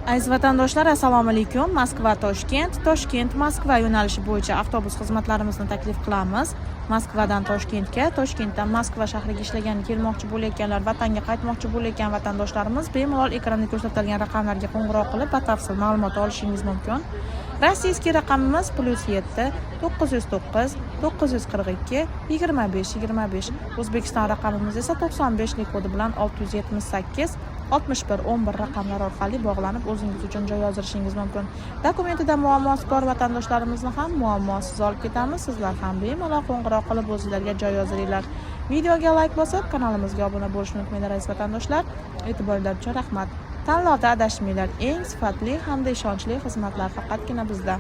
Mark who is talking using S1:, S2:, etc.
S1: Aziz vatandoshlar, assalomu alaykum. Moskva-Toshkent, Toshkent-Moskva yo'nalishi bo'yicha avtobus xizmatlarimizni taklif qilamiz. Moskvadan Toshkentga, Toshkentdan Moskva shahriga ishlagan kelmoqchi bo'layotganlar, vatanga qaytmoqchi bo'layotgan vatandoshlarimiz bemalol ekranda ko'rsatilgan raqamlarga qo'ng'iroq qilib, batafsil ma'lumot olishingiz mumkin. Rossiyskiy raqamimiz +7 909 942 25 25. O'zbekiston raqamimiz esa 95 lik kodi bilan 678 61 11 raqamlar orqali bog'lanib o'zingiz uchun joy yozdirishingiz mumkin. Dokumentida muammosi bor vatandoshlarimizni ham muammosiz olib ketamiz. Sizlar ham bemalol qo'ng'iroq qilib o'zingizlarga joy yozdiringlar. Videoga like bosib, kanalimizga obuna bo'lishni unutmanglar aziz vatandoshlar. E'tiboringlar uchun rahmat. Tanlovda adashmanglar. Eng sifatli hamda ishonchli xizmatlar faqatgina bizda.